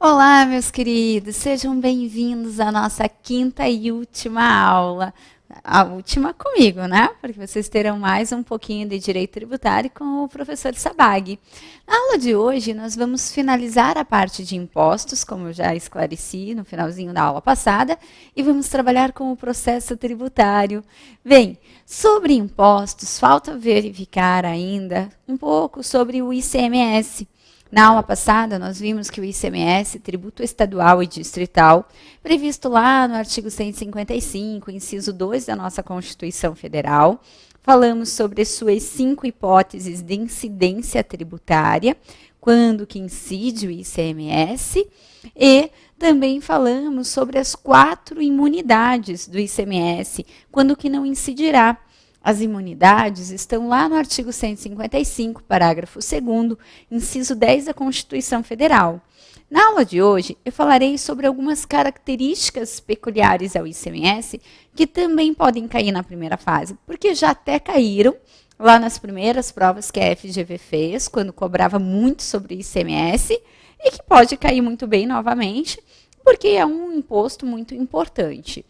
Olá, meus queridos, sejam bem-vindos à nossa quinta e última aula. A última comigo, né? Porque vocês terão mais um pouquinho de direito tributário com o professor Sabag. Na aula de hoje, nós vamos finalizar a parte de impostos, como eu já esclareci no finalzinho da aula passada, e vamos trabalhar com o processo tributário. Bem, sobre impostos, falta verificar ainda um pouco sobre o ICMS. Na aula passada, nós vimos que o ICMS, tributo estadual e distrital, previsto lá no artigo 155, inciso 2 da nossa Constituição Federal, falamos sobre as suas 5 hipóteses de incidência tributária, quando que incide o ICMS, e também falamos sobre as 4 imunidades do ICMS, quando que não incidirá. As imunidades estão lá no artigo 155, parágrafo 2º, inciso 10 da Constituição Federal. Na aula de hoje, eu falarei sobre algumas características peculiares ao ICMS que também podem cair na primeira fase, porque já até caíram lá nas primeiras provas que a FGV fez, quando cobrava muito sobre o ICMS, e que pode cair muito bem novamente, porque é um imposto muito importante.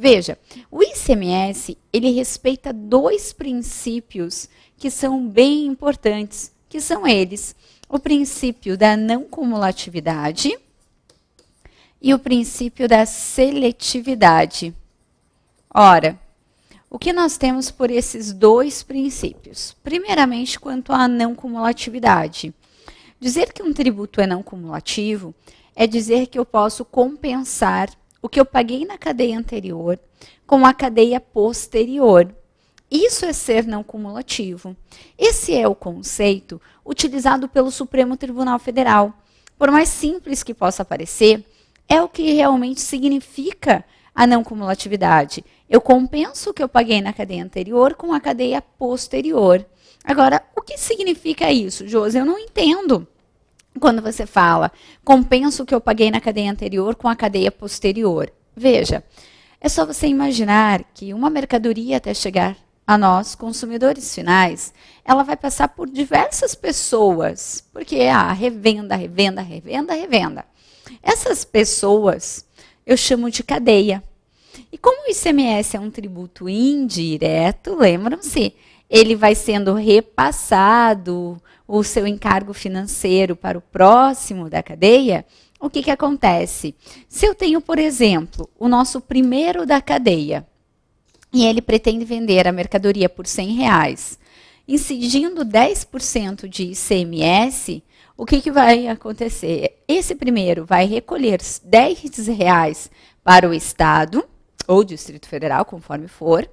Veja, o ICMS, ele respeita 2 princípios que são bem importantes, que são eles: o princípio da não cumulatividade e o princípio da seletividade. Ora, o que nós temos por esses 2 princípios? Primeiramente, quanto à não cumulatividade. Dizer que um tributo é não cumulativo é dizer que eu posso compensar o que eu paguei na cadeia anterior com a cadeia posterior. Isso é ser não cumulativo. Esse é o conceito utilizado pelo Supremo Tribunal Federal. Por mais simples que possa parecer, é o que realmente significa a não cumulatividade. Eu compenso o que eu paguei na cadeia anterior com a cadeia posterior. Agora, o que significa isso, Josi? Eu não entendo. Quando você fala, compenso o que eu paguei na cadeia anterior com a cadeia posterior. Veja, é só você imaginar que uma mercadoria, até chegar a nós, consumidores finais, ela vai passar por diversas pessoas, porque é a revenda, revenda, revenda, revenda. Essas pessoas eu chamo de cadeia. E como o ICMS é um tributo indireto, lembram-se, ele vai sendo repassado o seu encargo financeiro para o próximo da cadeia. O que acontece? Se eu tenho, por exemplo, o nosso primeiro da cadeia, e ele pretende vender a mercadoria por R$100, incidindo 10% de ICMS, o que vai acontecer? Esse primeiro vai recolher R$10 para o Estado, ou Distrito Federal, conforme for,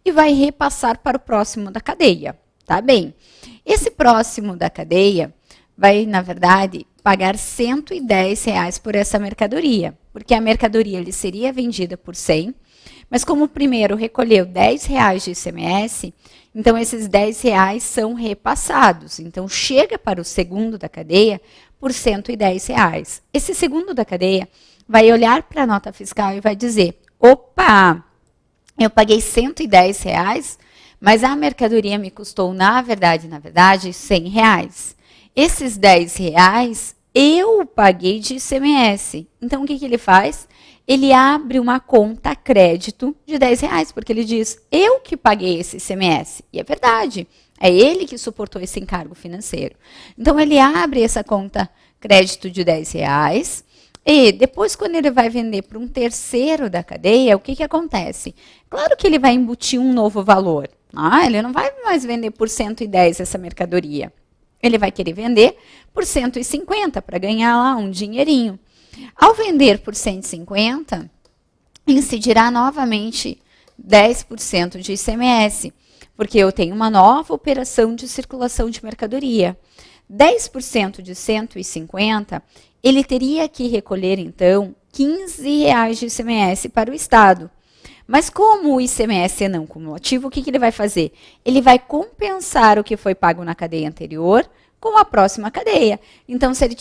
e vai repassar para o próximo da cadeia. Tá bem? Esse próximo da cadeia vai, na verdade, pagar R$110 por essa mercadoria, porque a mercadoria ele seria vendida por 100, mas como o primeiro recolheu R$10 de ICMS, então esses R$10 são repassados. Então chega para o segundo da cadeia por R$110. Esse segundo da cadeia vai olhar para a nota fiscal e vai dizer: opa, eu paguei R$110, mas a mercadoria me custou, na verdade, R$100. Esses R$10 eu paguei de ICMS. Então, o que ele faz? Ele abre uma conta crédito de R$10, porque ele diz: eu que paguei esse ICMS. E é verdade, é ele que suportou esse encargo financeiro. Então, ele abre essa conta crédito de R$10, e depois, quando ele vai vender para um terceiro da cadeia, o que acontece? Claro que ele vai embutir um novo valor. Ele não vai mais vender por 110 essa mercadoria. Ele vai querer vender por 150 para ganhar lá um dinheirinho. Ao vender por 150, incidirá novamente 10% de ICMS, porque eu tenho uma nova operação de circulação de mercadoria. 10% de 150, ele teria que recolher, então, R$15 de ICMS para o Estado. Mas como o ICMS é não cumulativo, o que ele vai fazer? Ele vai compensar o que foi pago na cadeia anterior com a próxima cadeia. Então, se ele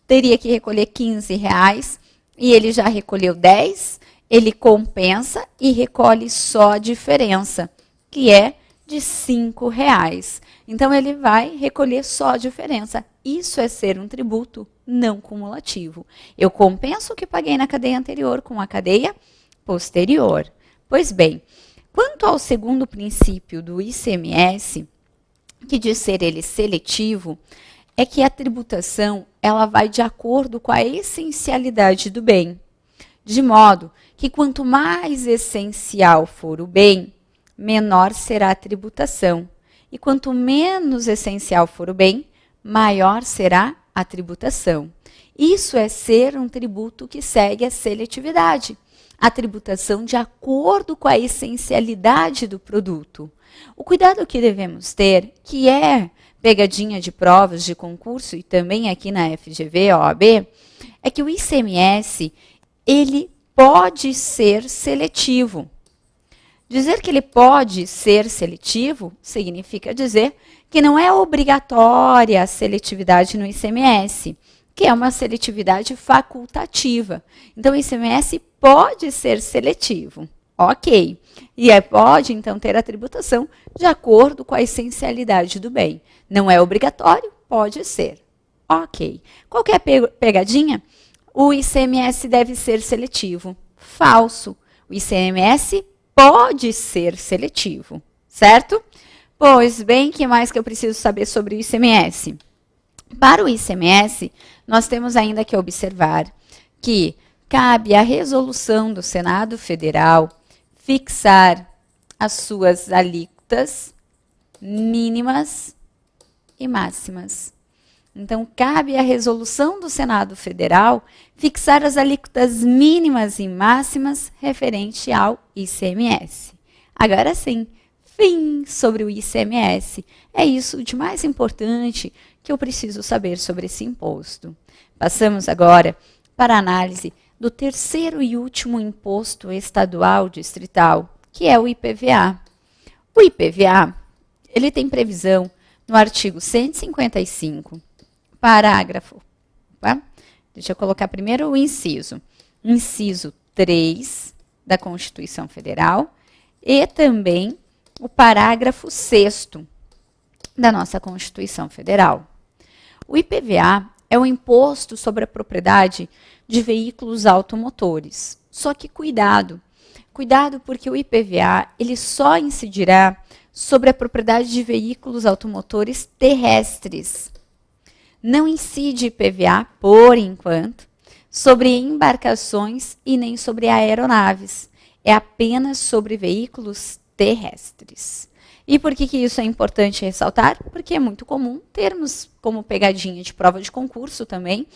teria que recolher R$15 e ele já recolheu 10, ele compensa e recolhe só a diferença, que é de R$ 5. Então, ele vai recolher só a diferença. Isso é ser um tributo não cumulativo. Eu compenso o que paguei na cadeia anterior com a cadeia posterior. Pois bem, quanto ao segundo princípio do ICMS, que diz ser ele seletivo, é que a tributação ela vai de acordo com a essencialidade do bem. De modo que quanto mais essencial for o bem, menor será a tributação. E quanto menos essencial for o bem, maior será a tributação. Isso é ser um tributo que segue a seletividade, a tributação de acordo com a essencialidade do produto. O cuidado que devemos ter, que é pegadinha de provas de concurso e também aqui na FGV, OAB, é que o ICMS, ele pode ser seletivo. Dizer que ele pode ser seletivo significa dizer que não é obrigatória a seletividade no ICMS, que é uma seletividade facultativa. Então, o ICMS pode ser seletivo, ok. E pode, então, ter a tributação de acordo com a essencialidade do bem. Não é obrigatório, pode ser, ok. Qual que é a pegadinha? O ICMS deve ser seletivo. Falso. O ICMS pode ser seletivo, certo? Pois bem, o que mais que eu preciso saber sobre o ICMS? Para o ICMS, nós temos ainda que observar que cabe à resolução do Senado Federal fixar as suas alíquotas mínimas e máximas. Então, cabe à resolução do Senado Federal fixar as alíquotas mínimas e máximas referente ao ICMS. Agora sim, fim sobre o ICMS. É isso de mais importante que eu preciso saber sobre esse imposto. Passamos agora para a análise do terceiro e último imposto estadual distrital, que é o IPVA. O IPVA, ele tem previsão no artigo 155, parágrafo, deixa eu colocar primeiro o inciso 3 da Constituição Federal e também o parágrafo 6º da nossa Constituição Federal. O IPVA é o imposto sobre a propriedade de veículos automotores. Só que cuidado porque o IPVA ele só incidirá sobre a propriedade de veículos automotores terrestres. Não incide IPVA, por enquanto, sobre embarcações e nem sobre aeronaves. É apenas sobre veículos terrestres. E por que isso é importante ressaltar? Porque é muito comum termos como pegadinha de prova de concurso também,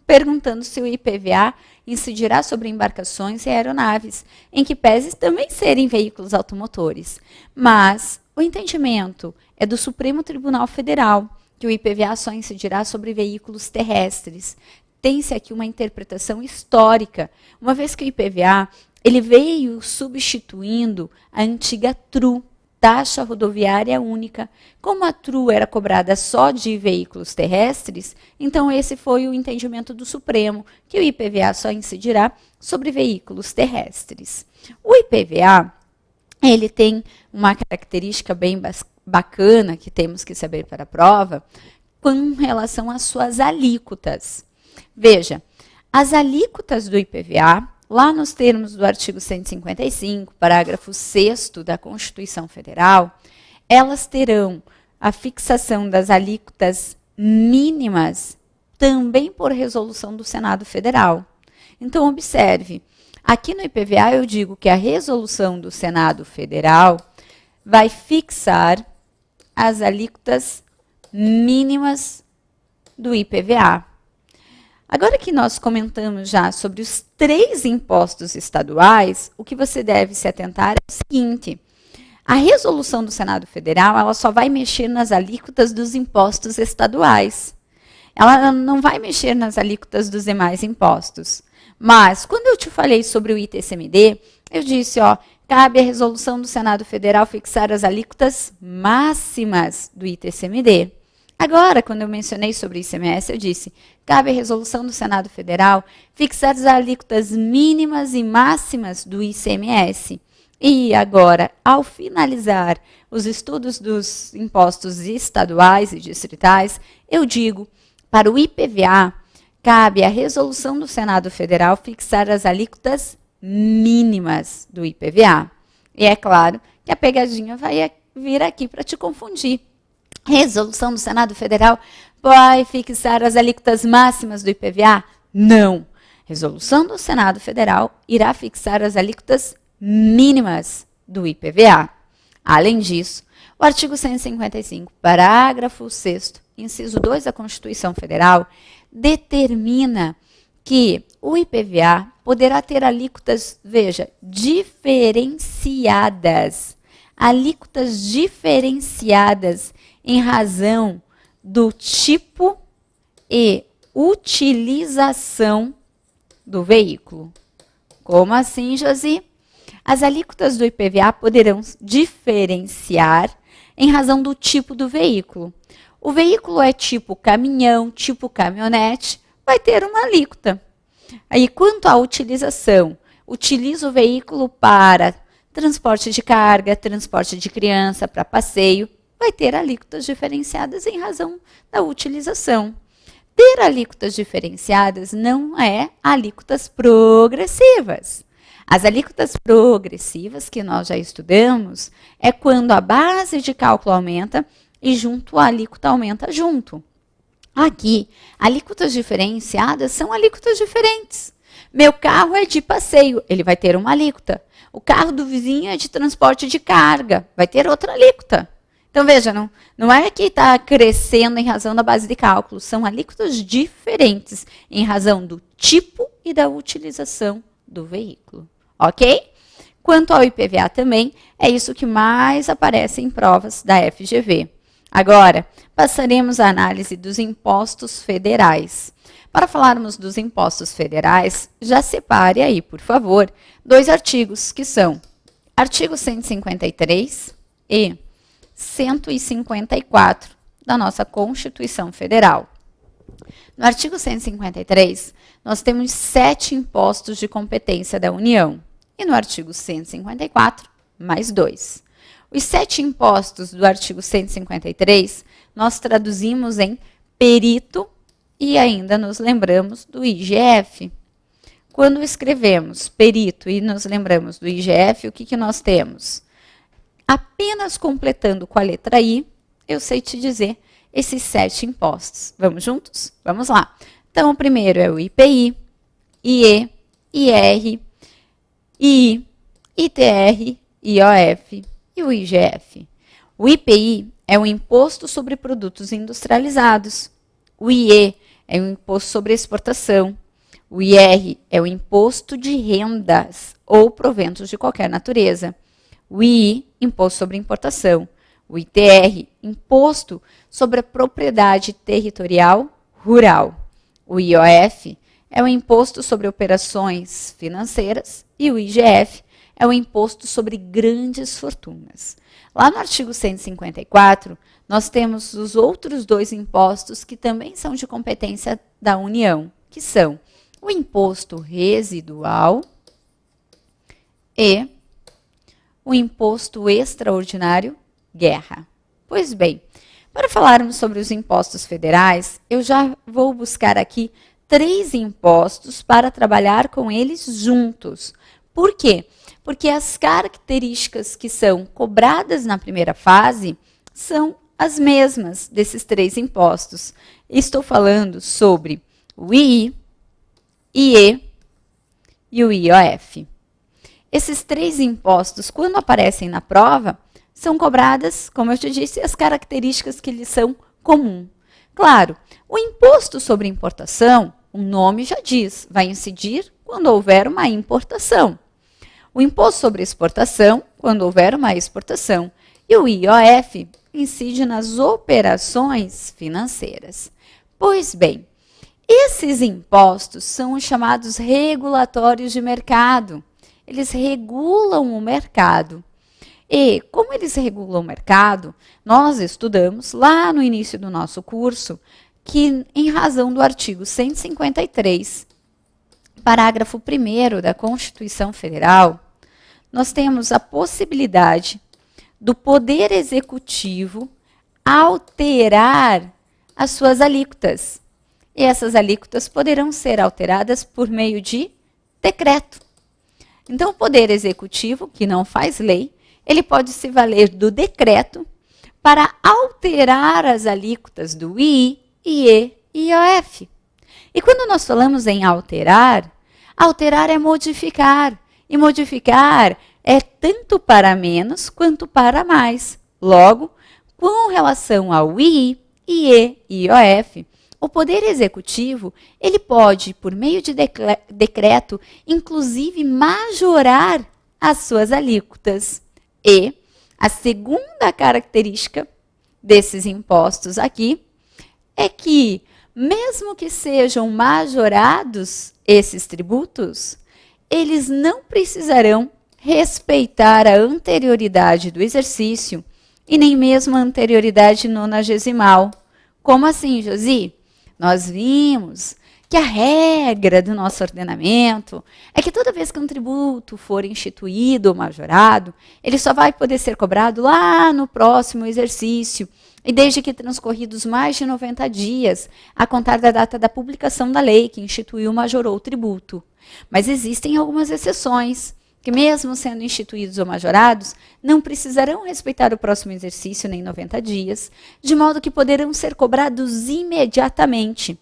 perguntando se o IPVA incidirá sobre embarcações e aeronaves, em que pese também serem veículos automotores. Mas o entendimento é do Supremo Tribunal Federal, que o IPVA só incidirá sobre veículos terrestres. Tem-se aqui uma interpretação histórica, uma vez que o IPVA ele veio substituindo a antiga TRU, Taxa Rodoviária Única. Como a TRU era cobrada só de veículos terrestres, então esse foi o entendimento do Supremo, que o IPVA só incidirá sobre veículos terrestres. O IPVA ele tem uma característica bem bacana que temos que saber para a prova, com relação às suas alíquotas. Veja, as alíquotas do IPVA, lá nos termos do artigo 155, parágrafo 6º da Constituição Federal, elas terão a fixação das alíquotas mínimas também por resolução do Senado Federal. Então, observe, aqui no IPVA eu digo que a resolução do Senado Federal vai fixar as alíquotas mínimas do IPVA. Agora que nós comentamos já sobre os 3 impostos estaduais, o que você deve se atentar é o seguinte: a resolução do Senado Federal ela só vai mexer nas alíquotas dos impostos estaduais. Ela não vai mexer nas alíquotas dos demais impostos. Mas, quando eu te falei sobre o ITCMD, eu disse, cabe à resolução do Senado Federal fixar as alíquotas máximas do ITCMD. Agora, quando eu mencionei sobre o ICMS, eu disse, cabe à resolução do Senado Federal fixar as alíquotas mínimas e máximas do ICMS. E agora, ao finalizar os estudos dos impostos estaduais e distritais, eu digo, para o IPVA, cabe à resolução do Senado Federal fixar as alíquotas mínimas do IPVA. E é claro que a pegadinha vai vir aqui para te confundir. Resolução do Senado Federal vai fixar as alíquotas máximas do IPVA? Não. Resolução do Senado Federal irá fixar as alíquotas mínimas do IPVA. Além disso, o artigo 155, parágrafo 6º, inciso 2 da Constituição Federal, determina que o IPVA poderá ter alíquotas, veja, diferenciadas. Alíquotas diferenciadas em razão do tipo e utilização do veículo. Como assim, Josi? As alíquotas do IPVA poderão diferenciar em razão do tipo do veículo. O veículo é tipo caminhão, tipo caminhonete, vai ter uma alíquota. Aí, quanto à utilização, utiliza o veículo para transporte de carga, transporte de criança, para passeio, vai ter alíquotas diferenciadas em razão da utilização. Ter alíquotas diferenciadas não é alíquotas progressivas. As alíquotas progressivas que nós já estudamos é quando a base de cálculo aumenta e junto a alíquota aumenta junto. Aqui, alíquotas diferenciadas são alíquotas diferentes. Meu carro é de passeio, ele vai ter uma alíquota. O carro do vizinho é de transporte de carga, vai ter outra alíquota. Então, veja, não é que está crescendo em razão da base de cálculo, são alíquotas diferentes em razão do tipo e da utilização do veículo, ok? Quanto ao IPVA também, é isso que mais aparece em provas da FGV. Agora, passaremos à análise dos impostos federais. Para falarmos dos impostos federais, já separe aí, por favor, 2 artigos, que são artigo 153 e 154 da nossa Constituição Federal. No artigo 153, nós temos 7 impostos de competência da União. E no artigo 154, mais 2. Os 7 impostos do artigo 153, nós traduzimos em perito e ainda nos lembramos do IGF. Quando escrevemos perito e nos lembramos do IGF, o que nós temos? Apenas completando com a letra I, eu sei te dizer esses 7 impostos. Vamos juntos? Vamos lá. Então, o primeiro é o IPI, IE, IR, II, ITR, IOF e o IGF. O IPI é o Imposto sobre Produtos Industrializados. O IE é o Imposto sobre Exportação. O IR é o Imposto de Rendas ou Proventos de qualquer natureza. O II, Imposto sobre Importação. O ITR, Imposto sobre a Propriedade Territorial Rural. O IOF é o Imposto sobre Operações Financeiras. E o IGF é o Imposto sobre Grandes Fortunas. Lá no artigo 154, nós temos os outros 2 impostos que também são de competência da União, que são o Imposto Residual e o Imposto Extraordinário Guerra. Pois bem, para falarmos sobre os impostos federais, eu já vou buscar aqui 3 impostos para trabalhar com eles juntos. Por quê? Porque as características que são cobradas na primeira fase são as mesmas desses 3 impostos. Estou falando sobre o II, IE e o IOF. Esses 3 impostos, quando aparecem na prova, são cobradas, como eu te disse, as características que lhes são comuns. Claro, o imposto sobre importação, o nome já diz, vai incidir quando houver uma importação. O imposto sobre exportação, quando houver uma exportação. E o IOF incide nas operações financeiras. Pois bem, esses impostos são os chamados regulatórios de mercado. Eles regulam o mercado. E, como eles regulam o mercado, nós estudamos lá no início do nosso curso que, em razão do artigo 153, parágrafo 1º da Constituição Federal, nós temos a possibilidade do Poder Executivo alterar as suas alíquotas. E essas alíquotas poderão ser alteradas por meio de decreto. Então, o Poder Executivo, que não faz lei, ele pode se valer do decreto para alterar as alíquotas do I, IE e IOF. E quando nós falamos em alterar, alterar é modificar. E modificar é tanto para menos quanto para mais. Logo, com relação ao I, IE e IOF, o Poder Executivo, ele pode, por meio de decreto, inclusive majorar as suas alíquotas. E a segunda característica desses impostos aqui é que, mesmo que sejam majorados esses tributos, eles não precisarão respeitar a anterioridade do exercício e nem mesmo a anterioridade nonagesimal. Como assim, Josi? Nós vimos que a regra do nosso ordenamento é que toda vez que um tributo for instituído ou majorado, ele só vai poder ser cobrado lá no próximo exercício, e desde que transcorridos mais de 90 dias, a contar da data da publicação da lei que instituiu ou majorou o tributo. Mas existem algumas exceções, que mesmo sendo instituídos ou majorados, não precisarão respeitar o próximo exercício nem 90 dias, de modo que poderão ser cobrados imediatamente.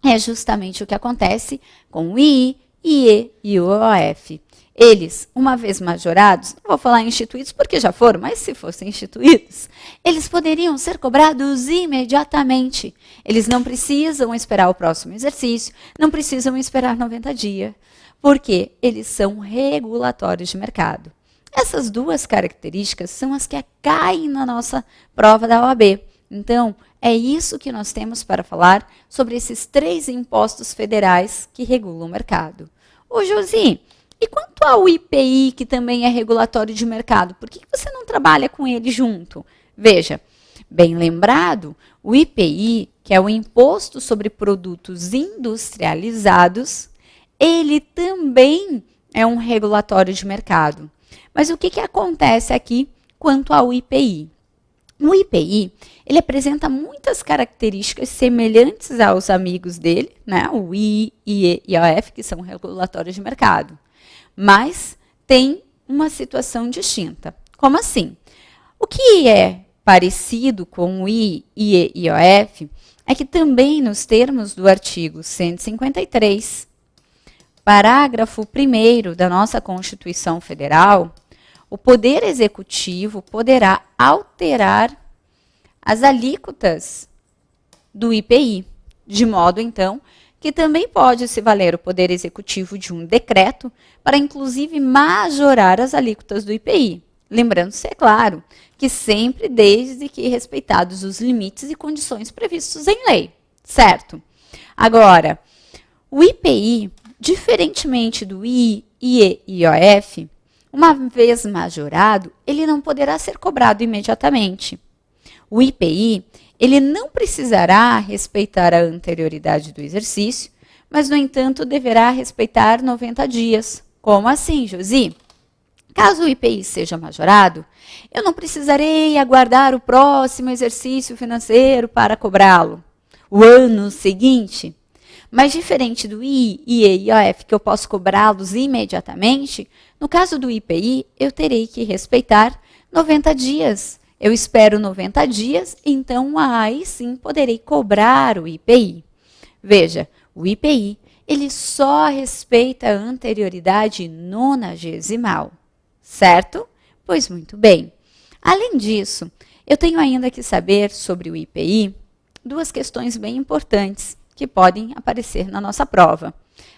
É justamente o que acontece com o II, IE e o IOF. Eles, uma vez majorados, não vou falar instituídos porque já foram, mas se fossem instituídos, eles poderiam ser cobrados imediatamente. Eles não precisam esperar o próximo exercício, não precisam esperar 90 dias, porque eles são regulatórios de mercado. Essas duas características são as que caem na nossa prova da OAB. Então, é isso que nós temos para falar sobre esses 3 impostos federais que regulam o mercado. Ô, Josi, e quanto ao IPI, que também é regulatório de mercado, por que você não trabalha com ele junto? Veja, bem lembrado, o IPI, que é o Imposto sobre Produtos Industrializados, ele também é um regulatório de mercado. Mas o que acontece aqui quanto ao IPI? O IPI, ele apresenta muitas características semelhantes aos amigos dele, né? O I, IE e IOF, que são regulatórios de mercado. Mas tem uma situação distinta. Como assim? O que é parecido com o I, IE e IOF é que também nos termos do artigo 153, parágrafo 1º da nossa Constituição Federal, o Poder Executivo poderá alterar as alíquotas do IPI, de modo, então, que também pode se valer o Poder Executivo de um decreto para, inclusive, majorar as alíquotas do IPI. Lembrando-se, é claro, que sempre desde que respeitados os limites e condições previstos em lei, certo? Agora, o IPI, diferentemente do I, IE e IOF, uma vez majorado, ele não poderá ser cobrado imediatamente. O IPI, ele não precisará respeitar a anterioridade do exercício, mas, no entanto, deverá respeitar 90 dias. Como assim, Josi? Caso o IPI seja majorado, eu não precisarei aguardar o próximo exercício financeiro para cobrá-lo, o ano seguinte. Mas, diferente do I, IE e IOF, que eu posso cobrá-los imediatamente, no caso do IPI, eu terei que respeitar 90 dias. Eu espero 90 dias, então aí sim poderei cobrar o IPI. Veja, o IPI, ele só respeita a anterioridade nonagesimal, certo? Pois muito bem. Além disso, eu tenho ainda que saber sobre o IPI 2 questões bem importantes que podem aparecer na nossa prova.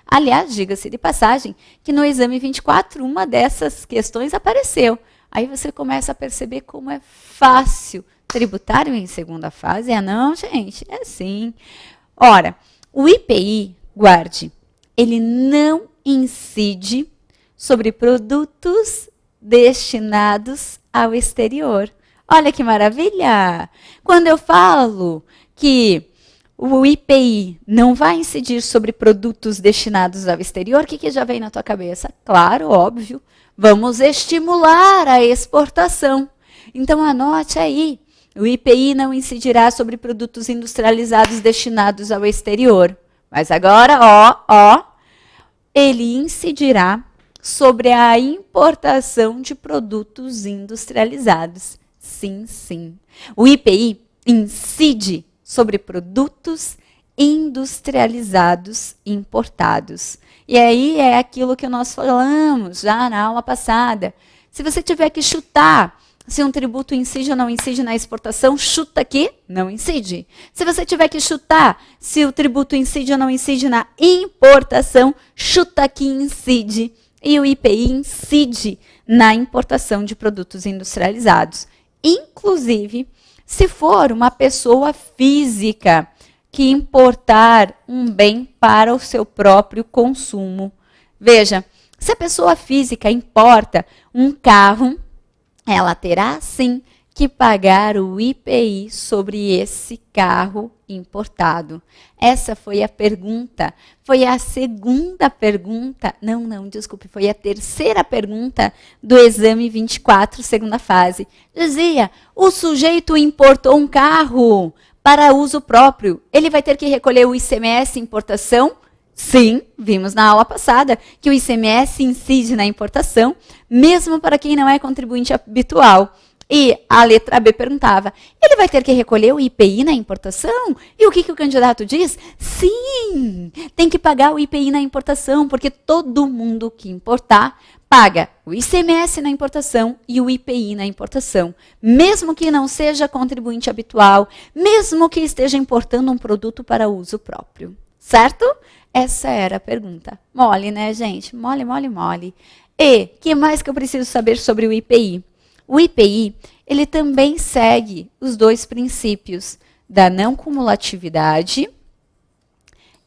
Aliás, diga-se de passagem que no exame 24, uma dessas questões apareceu. Aí você começa a perceber como é fácil tributário em segunda fase. É não, gente? É sim. Ora, o IPI, guarde, ele não incide sobre produtos destinados ao exterior. Olha que maravilha! Quando eu falo que o IPI não vai incidir sobre produtos destinados ao exterior? O que já vem na tua cabeça? Claro, óbvio. Vamos estimular a exportação. Então, anote aí. O IPI não incidirá sobre produtos industrializados destinados ao exterior. Mas agora, ele incidirá sobre a importação de produtos industrializados. Sim, sim. O IPI incide sobre produtos industrializados importados. E aí é aquilo que nós falamos já na aula passada. Se você tiver que chutar se um tributo incide ou não incide na exportação, chuta aqui, não incide. Se você tiver que chutar se o tributo incide ou não incide na importação, chuta aqui, incide. E o IPI incide na importação de produtos industrializados. Inclusive, se for uma pessoa física que importar um bem para o seu próprio consumo. Veja, se a pessoa física importa um carro, ela terá sim que pagar o IPI sobre esse carro importado. Essa foi a pergunta, foi a segunda pergunta, desculpe, foi a terceira pergunta do exame 24, segunda fase. Dizia, o sujeito importou um carro para uso próprio, ele vai ter que recolher o ICMS importação? Sim, vimos na aula passada que o ICMS incide na importação, mesmo para quem não é contribuinte habitual. E a letra B perguntava, ele vai ter que recolher o IPI na importação? E o que o candidato diz? Sim, tem que pagar o IPI na importação, porque todo mundo que importar paga o ICMS na importação e o IPI na importação, mesmo que não seja contribuinte habitual, mesmo que esteja importando um produto para uso próprio. Certo? Essa era a pergunta. Mole, né, gente? Mole, mole, mole. E o que mais que eu preciso saber sobre o IPI? O IPI, ele também segue os dois princípios da não cumulatividade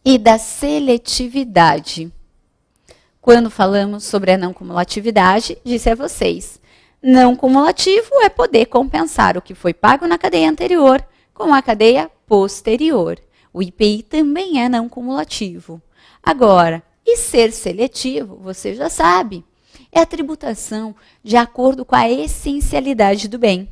e da seletividade. Quando falamos sobre a não cumulatividade, disse a vocês, não cumulativo é poder compensar o que foi pago na cadeia anterior com a cadeia posterior. O IPI também é não cumulativo. Agora, e ser seletivo, você já sabe, é a tributação de acordo com a essencialidade do bem.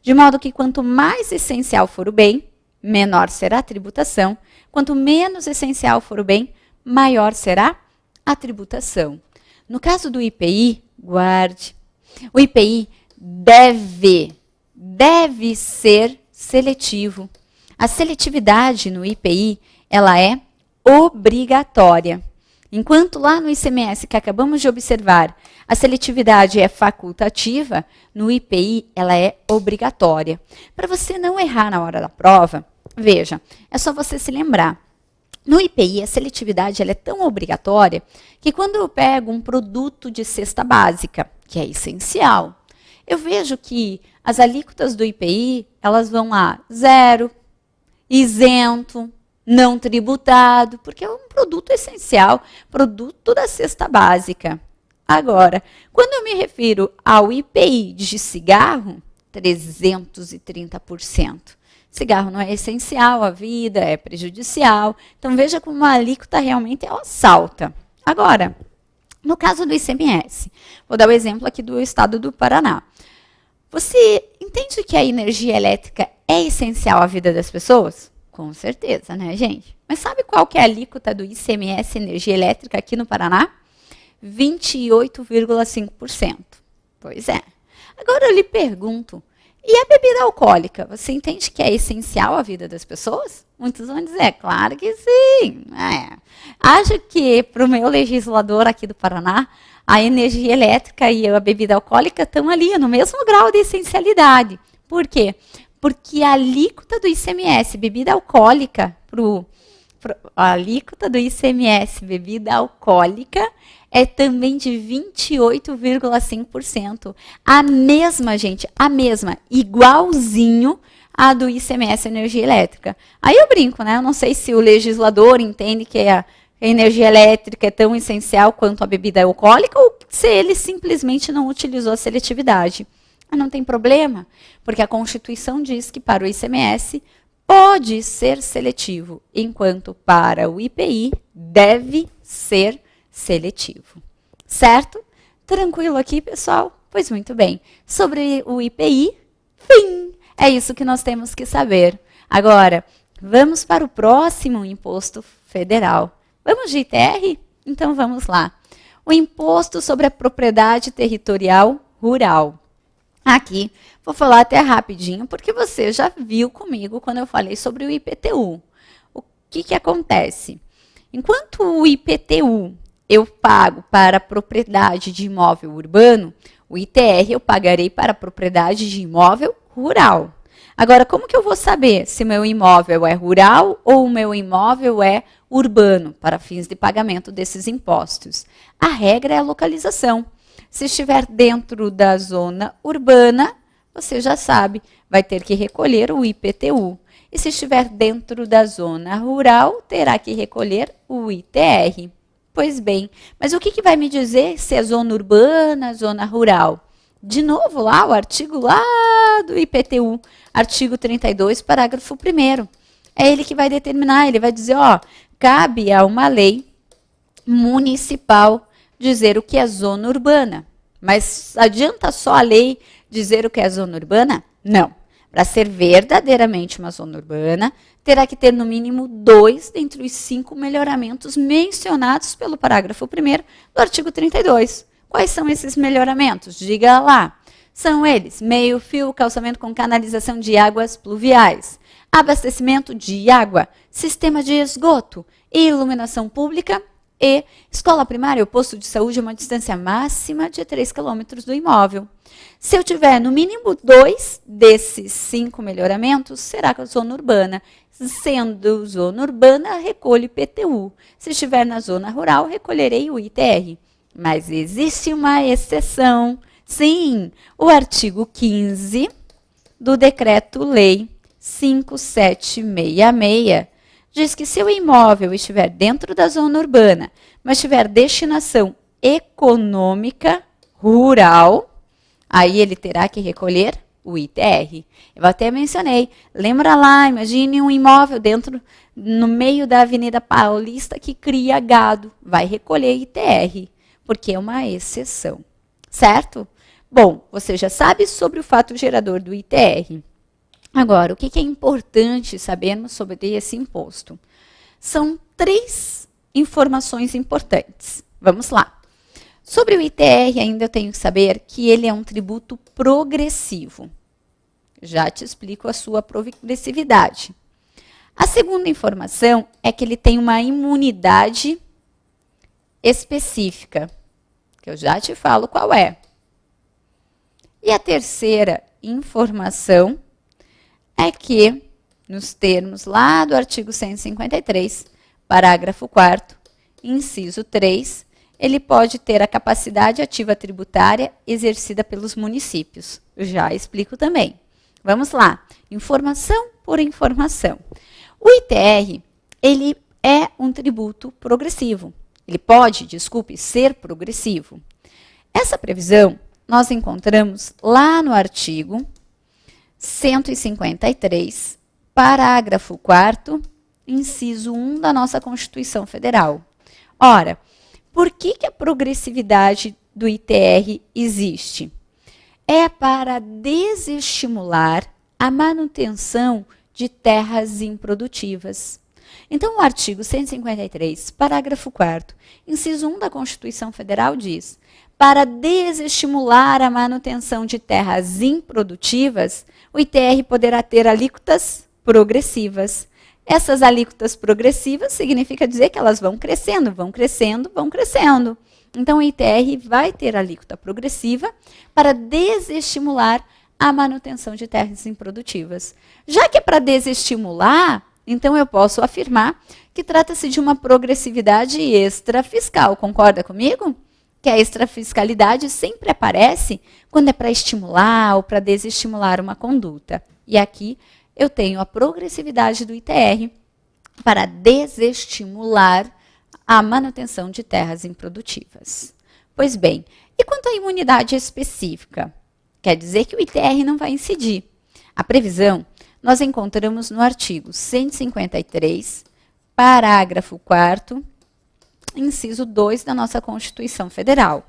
De modo que quanto mais essencial for o bem, menor será a tributação. Quanto menos essencial for o bem, maior será a tributação. No caso do IPI, guarde, o IPI deve ser seletivo. A seletividade no IPI, ela é obrigatória. Enquanto lá no ICMS, que acabamos de observar, a seletividade é facultativa, no IPI ela é obrigatória. Para você não errar na hora da prova, veja, é só você se lembrar. No IPI, a seletividade ela é tão obrigatória que quando eu pego um produto de cesta básica, que é essencial, eu vejo que as alíquotas do IPI, elas vão a 0, isento, não tributado, porque é um produto essencial, produto da cesta básica. Agora, quando eu me refiro ao IPI de cigarro, 330%. Cigarro não é essencial à vida, é prejudicial. Então, veja como a alíquota realmente ela salta. Agora, no caso do ICMS, vou dar o exemplo aqui do estado do Paraná. Você entende que a energia elétrica é essencial à vida das pessoas? Com certeza, né, gente? Mas sabe qual que é a alíquota do ICMS energia elétrica aqui no Paraná? 28,5%. Pois é. Agora eu lhe pergunto, e a bebida alcoólica? Você entende que é essencial à vida das pessoas? Muitos vão dizer, claro que sim. Acho que para o meu legislador aqui do Paraná, a energia elétrica e a bebida alcoólica estão ali no mesmo grau de essencialidade. Por quê? Porque a alíquota do ICMS, bebida alcoólica, a alíquota do ICMS, bebida alcoólica, é também de 28,5%. A mesma, gente, a mesma, igualzinho a do ICMS energia elétrica. Aí eu brinco, né? Eu não sei se o legislador entende que a energia elétrica é tão essencial quanto a bebida alcoólica ou se ele simplesmente não utilizou a seletividade. Mas não tem problema, porque a Constituição diz que para o ICMS pode ser seletivo, enquanto para o IPI deve ser seletivo. Certo? Tranquilo aqui, pessoal? Pois muito bem. Sobre o IPI, fim! É isso que nós temos que saber. Agora, vamos para o próximo imposto federal. Vamos de ITR? Então vamos lá. O Imposto sobre a Propriedade Territorial Rural. Aqui, vou falar até rapidinho, porque você já viu comigo quando eu falei sobre o IPTU. O que acontece? Enquanto o IPTU eu pago para a propriedade de imóvel urbano, o ITR eu pagarei para a propriedade de imóvel rural. Agora, como que eu vou saber se meu imóvel é rural ou o meu imóvel é urbano, para fins de pagamento desses impostos? A regra é a localização. Se estiver dentro da zona urbana, você já sabe, vai ter que recolher o IPTU. E se estiver dentro da zona rural, terá que recolher o ITR. Pois bem, mas o que vai me dizer se é zona urbana, zona rural? De novo, lá o artigo lá do IPTU, artigo 32, parágrafo 1º. É ele que vai determinar, ele vai dizer, ó, cabe a uma lei municipal dizer o que é zona urbana. Mas adianta só a lei dizer o que é zona urbana? Não. Para ser verdadeiramente uma zona urbana, terá que ter no mínimo 2 dentre os 5 melhoramentos mencionados pelo parágrafo 1º do artigo 32. Quais são esses melhoramentos? Diga lá. São eles: meio-fio, calçamento com canalização de águas pluviais, abastecimento de água, sistema de esgoto, iluminação pública e escola primária ou posto de saúde a uma distância máxima de 3 km do imóvel. Se eu tiver no mínimo 2 desses 5 melhoramentos, será que a zona urbana. Sendo zona urbana, recolho IPTU. Se estiver na zona rural, recolherei o ITR. Mas existe uma exceção. Sim, o artigo 15 do Decreto-Lei 5766 diz que se o imóvel estiver dentro da zona urbana, mas tiver destinação econômica rural, aí ele terá que recolher o ITR. Eu até mencionei, lembra lá, imagine um imóvel no meio da Avenida Paulista que cria gado, vai recolher ITR, porque é uma exceção, certo? Bom, você já sabe sobre o fato gerador do ITR. Agora, o que é importante sabermos sobre esse imposto? São 3 informações importantes. Vamos lá. Sobre o ITR, ainda eu tenho que saber que ele é um tributo progressivo. Já te explico a sua progressividade. A segunda informação é que ele tem uma imunidade específica, que eu já te falo qual é. E a terceira informação é que, nos termos lá do artigo 153, parágrafo 4º, inciso 3, ele pode ter a capacidade ativa tributária exercida pelos municípios. Já explico também. Vamos lá, informação por informação. O ITR, ele é um tributo progressivo. Ele pode, ser progressivo. Essa previsão nós encontramos lá no artigo 153, parágrafo 4º, inciso 1 da nossa Constituição Federal. Ora, por que a progressividade do ITR existe? É para desestimular a manutenção de terras improdutivas. Então, o artigo 153, parágrafo 4º, inciso 1 da Constituição Federal diz: para desestimular a manutenção de terras improdutivas, o ITR poderá ter alíquotas progressivas. Essas alíquotas progressivas significa dizer que elas vão crescendo, vão crescendo, vão crescendo. Então, o ITR vai ter alíquota progressiva para desestimular a manutenção de terras improdutivas. Já que é para desestimular, então eu posso afirmar que trata-se de uma progressividade extrafiscal. Concorda comigo? Que a extrafiscalidade sempre aparece quando é para estimular ou para desestimular uma conduta. E aqui eu tenho a progressividade do ITR para desestimular a manutenção de terras improdutivas. Pois bem, e quanto à imunidade específica? Quer dizer que o ITR não vai incidir. A previsão nós encontramos no artigo 153, parágrafo 4º, inciso 2 da nossa Constituição Federal.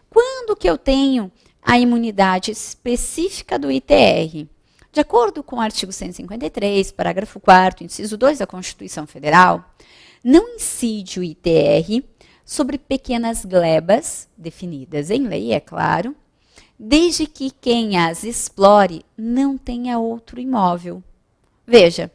Quando que eu tenho a imunidade específica do ITR? De acordo com o artigo 153, parágrafo 4º, inciso 2 da Constituição Federal, não incide o ITR sobre pequenas glebas, definidas em lei, é claro, desde que quem as explore não tenha outro imóvel. Veja,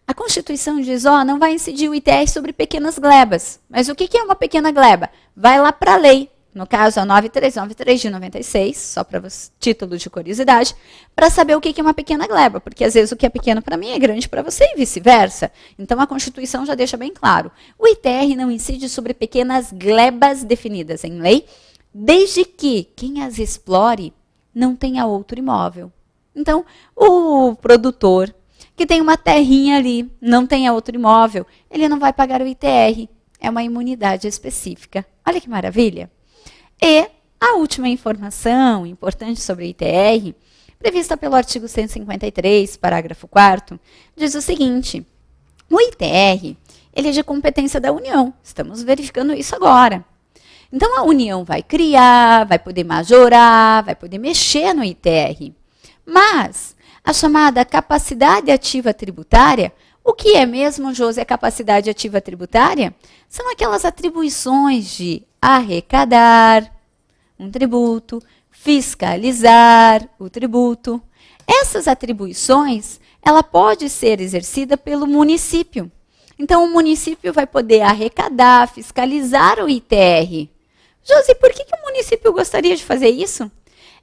a Constituição diz, não vai incidir o ITR sobre pequenas glebas. Mas o que é uma pequena gleba? Vai lá para a lei, no caso a 9393 de 96, só para título de curiosidade, para saber o que é uma pequena gleba, porque às vezes o que é pequeno para mim é grande para você e vice-versa. Então a Constituição já deixa bem claro. O ITR não incide sobre pequenas glebas definidas em lei, desde que quem as explore não tenha outro imóvel. Então, o produtor que tem uma terrinha ali, não tenha outro imóvel, ele não vai pagar o ITR. É uma imunidade específica. Olha que maravilha! E a última informação importante sobre o ITR, prevista pelo artigo 153, parágrafo 4º, diz o seguinte: o ITR, ele é de competência da União. Estamos verificando isso agora. Então, a União vai criar, vai poder majorar, vai poder mexer no ITR. Mas a chamada capacidade ativa tributária, o que é mesmo, Josi, a capacidade ativa tributária? São aquelas atribuições de arrecadar um tributo, fiscalizar o tributo. Essas atribuições, ela pode ser exercida pelo município. Então, o município vai poder arrecadar, fiscalizar o ITR. Josi, por que o município gostaria de fazer isso?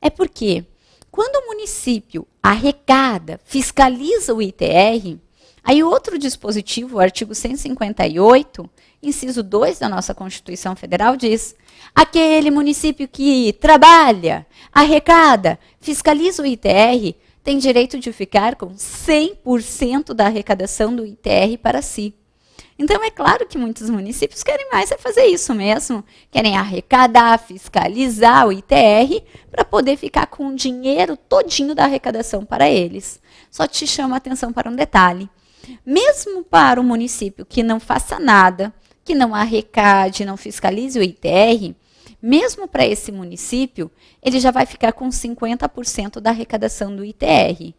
É porque quando o município arrecada, fiscaliza o ITR, aí outro dispositivo, o artigo 158, inciso 2 da nossa Constituição Federal diz: aquele município que trabalha, arrecada, fiscaliza o ITR, tem direito de ficar com 100% da arrecadação do ITR para si. Então, é claro que muitos municípios querem mais é fazer isso mesmo. Querem arrecadar, fiscalizar o ITR para poder ficar com o dinheiro todinho da arrecadação para eles. Só te chamo a atenção para um detalhe. Mesmo para o município que não faça nada, que não arrecade, não fiscalize o ITR, mesmo para esse município, ele já vai ficar com 50% da arrecadação do ITR.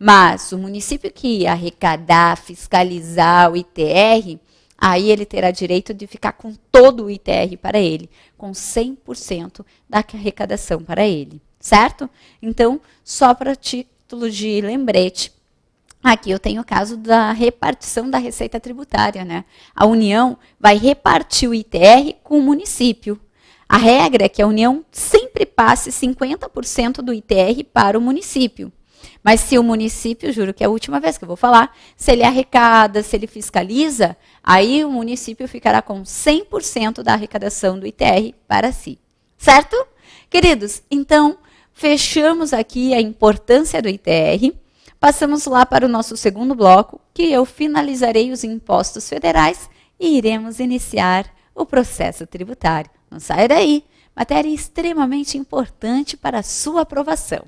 Mas o município que arrecadar, fiscalizar o ITR, aí ele terá direito de ficar com todo o ITR para ele, com 100% da arrecadação para ele, certo? Então, só para título de lembrete, aqui eu tenho o caso da repartição da receita tributária, né? A União vai repartir o ITR com o município. A regra é que a União sempre passe 50% do ITR para o município. Mas se o município, juro que é a última vez que eu vou falar, se ele arrecada, se ele fiscaliza, aí o município ficará com 100% da arrecadação do ITR para si. Certo? Queridos, então, fechamos aqui a importância do ITR. Passamos lá para o nosso segundo bloco, que eu finalizarei os impostos federais e iremos iniciar o processo tributário. Não saia daí, matéria extremamente importante para a sua aprovação.